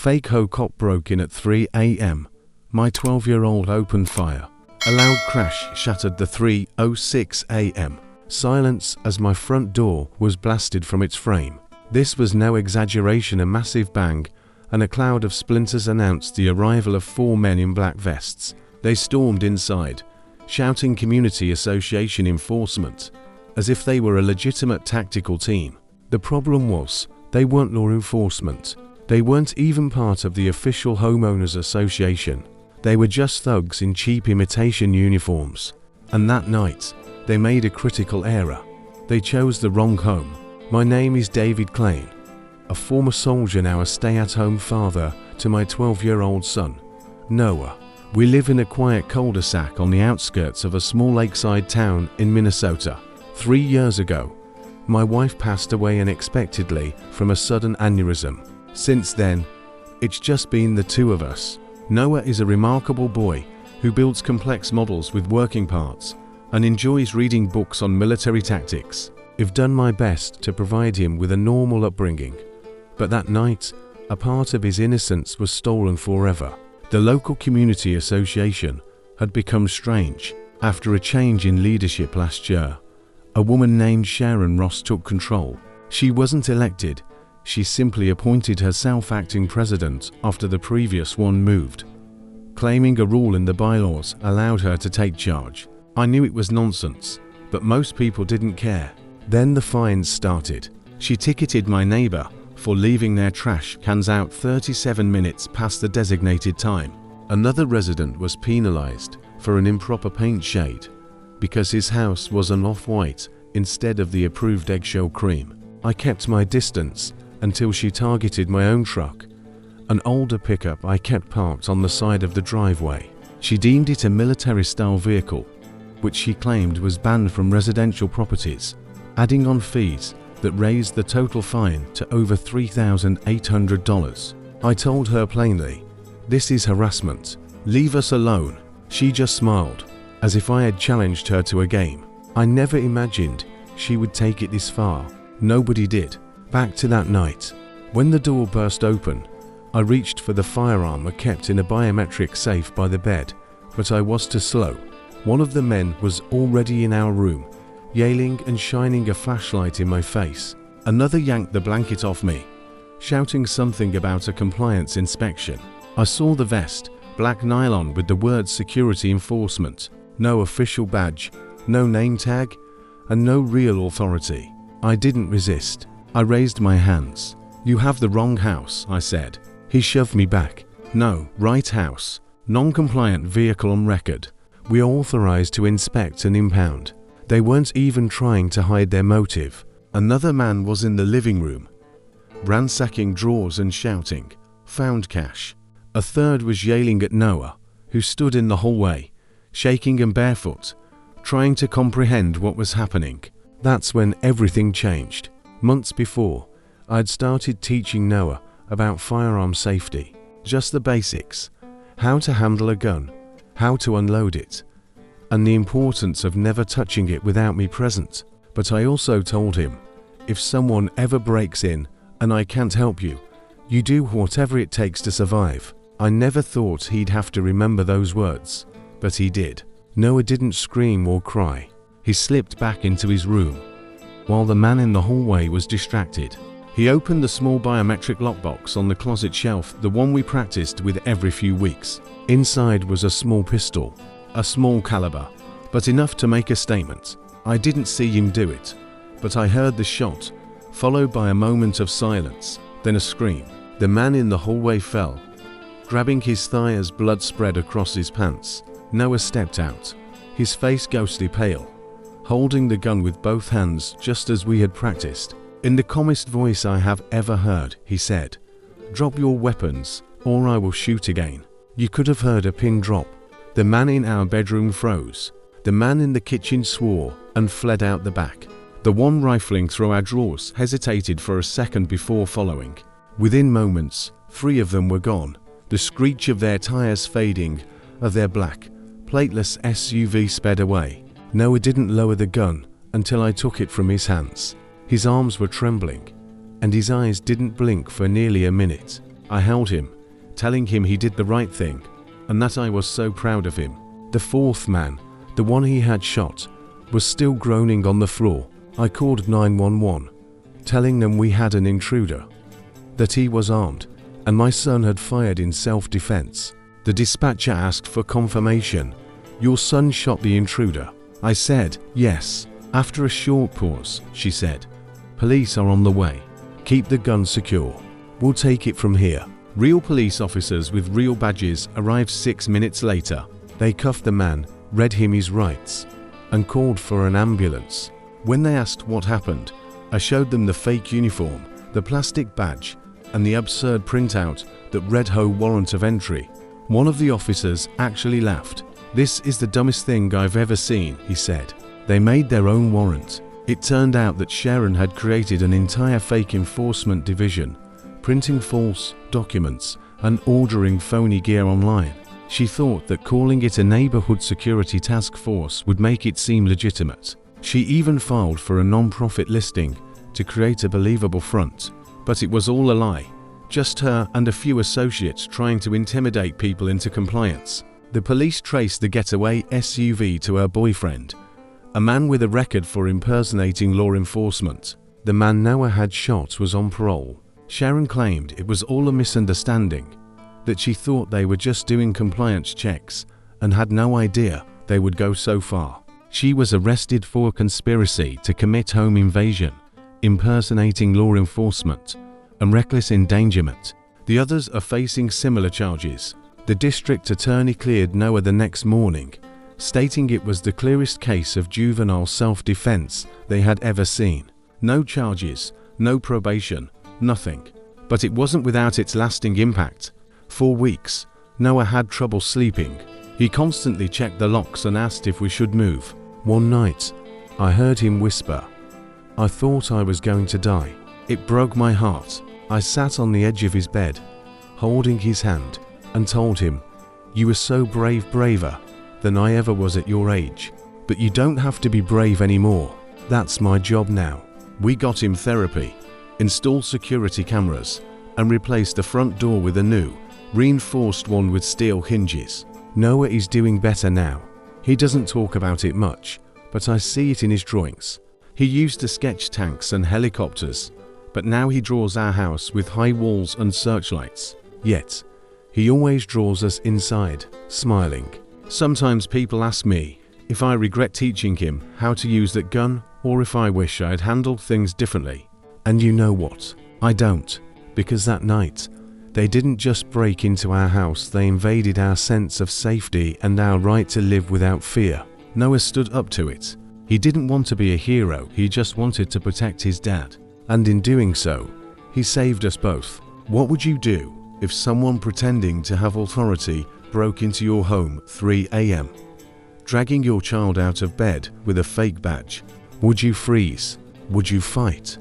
fake HOA cop broke in at 3 a.m. My 12-year-old opened fire. A loud crash shattered the 3:06 a.m. silence as my front door was blasted from its frame. This was no exaggeration, a massive bang, and a cloud of splinters announced the arrival of 4 men in black vests. They stormed inside, shouting community association enforcement, as if they were a legitimate tactical team. The problem was, they weren't law enforcement. They weren't even part of the official homeowners association. They were just thugs in cheap imitation uniforms. And that night, they made a critical error. They chose the wrong home. My name is David Klein, a former soldier, now a stay-at-home father to my 12-year-old son, Noah. We live in a quiet cul-de-sac on the outskirts of a small lakeside town in Minnesota. 3 years ago, my wife passed away unexpectedly from a sudden aneurysm. Since then, it's just been the two of us. Noah is a remarkable boy who builds complex models with working parts and enjoys reading books on military tactics. I've done my best to provide him with a normal upbringing, but that night, a part of his innocence was stolen forever. The local community association had become strange after a change in leadership last year. A woman named Sharon Ross took control. She wasn't elected, she simply appointed herself acting president after the previous one moved, claiming a rule in the bylaws allowed her to take charge. I knew it was nonsense, but most people didn't care. Then the fines started. She ticketed my neighbor for leaving their trash cans out 37 minutes past the designated time. Another resident was penalized for an improper paint shade because his house was an off-white instead of the approved eggshell cream. I kept my distance until she targeted my own truck, an older pickup I kept parked on the side of the driveway. She deemed it a military-style vehicle, which she claimed was banned from residential properties, adding on fees that raised the total fine to over $3,800. I told her plainly, "This is harassment. Leave us alone." She just smiled, as if I had challenged her to a game. I never imagined she would take it this far. Nobody did. Back to that night. When the door burst open, I reached for the firearm I kept in a biometric safe by the bed, but I was too slow. One of the men was already in our room, yelling and shining a flashlight in my face. Another yanked the blanket off me, shouting something about a compliance inspection. I saw the vest, black nylon with the words security enforcement, no official badge, no name tag, and no real authority. I didn't resist. I raised my hands. "You have the wrong house," I said. He shoved me back. "No, right house. Non-compliant vehicle on record. We are authorized to inspect and impound." They weren't even trying to hide their motive. Another man was in the living room, ransacking drawers and shouting, "Found cash." A third was yelling at Noah, who stood in the hallway, shaking and barefoot, trying to comprehend what was happening. That's when everything changed. Months before, I'd started teaching Noah about firearm safety, just the basics, how to handle a gun, how to unload it, and the importance of never touching it without me present. But I also told him, if someone ever breaks in and I can't help you, you do whatever it takes to survive. I never thought he'd have to remember those words, but he did. Noah didn't scream or cry. He slipped back into his room, while the man in the hallway was distracted. He opened the small biometric lockbox on the closet shelf, the one we practiced with every few weeks. Inside was a small pistol, a small caliber, but enough to make a statement. I didn't see him do it, but I heard the shot, followed by a moment of silence, then a scream. The man in the hallway fell, grabbing his thigh as blood spread across his pants. Noah stepped out, his face ghostly pale, holding the gun with both hands just as we had practiced. In the calmest voice I have ever heard, he said, "Drop your weapons, or I will shoot again." You could have heard a pin drop. The man in our bedroom froze. The man in the kitchen swore and fled out the back. The one rifling through our drawers hesitated for a second before following. Within moments, 3 of them were gone, the screech of their tires fading, of their black, plateless SUV sped away. Noah didn't lower the gun until I took it from his hands. His arms were trembling, and his eyes didn't blink for nearly a minute. I held him, telling him he did the right thing and that I was so proud of him. The fourth man, the one he had shot, was still groaning on the floor. I called 911, telling them we had an intruder, that he was armed, and my son had fired in self-defense. The dispatcher asked for confirmation. "Your son shot the intruder?" I said, "Yes." After a short pause, she said, "Police are on the way. Keep the gun secure. We'll take it from here." Real police officers with real badges arrived 6 minutes later. They cuffed the man, read him his rights, and called for an ambulance. When they asked what happened, I showed them the fake uniform, the plastic badge, and the absurd printout that read HOA warrant of entry. One of the officers actually laughed. "This is the dumbest thing I've ever seen," he said. They made their own warrant. It turned out that Sharon had created an entire fake enforcement division, printing false documents and ordering phony gear online. She thought that calling it a neighborhood security task force would make it seem legitimate. She even filed for a non-profit listing to create a believable front. But it was all a lie. Just her and a few associates trying to intimidate people into compliance. The police traced the getaway SUV to her boyfriend, a man with a record for impersonating law enforcement. The man Noah had shot was on parole. Sharon claimed it was all a misunderstanding, that she thought they were just doing compliance checks and had no idea they would go so far. She was arrested for conspiracy to commit home invasion, impersonating law enforcement, and reckless endangerment. The others are facing similar charges. The district attorney cleared Noah the next morning, stating it was the clearest case of juvenile self-defense they had ever seen. No charges, no probation, nothing. But it wasn't without its lasting impact. For weeks, Noah had trouble sleeping. He constantly checked the locks and asked if we should move. One night, I heard him whisper, "I thought I was going to die." It broke my heart. I sat on the edge of his bed, holding his hand, and told him, "You were so brave, braver than I ever was at your age. But you don't have to be brave anymore. That's my job now." We got him therapy, installed security cameras, and replaced the front door with a new, reinforced one with steel hinges. Noah is doing better now. He doesn't talk about it much, but I see it in his drawings. He used to sketch tanks and helicopters, but now he draws our house with high walls and searchlights. Yet, he always draws us inside, smiling. Sometimes people ask me if I regret teaching him how to use that gun or if I wish I had handled things differently. And you know what? I don't, because that night, they didn't just break into our house, they invaded our sense of safety and our right to live without fear. Noah stood up to it. He didn't want to be a hero, he just wanted to protect his dad. And in doing so, he saved us both. What would you do if someone pretending to have authority broke into your home 3 a.m., dragging your child out of bed with a fake badge? Would you freeze? Would you fight?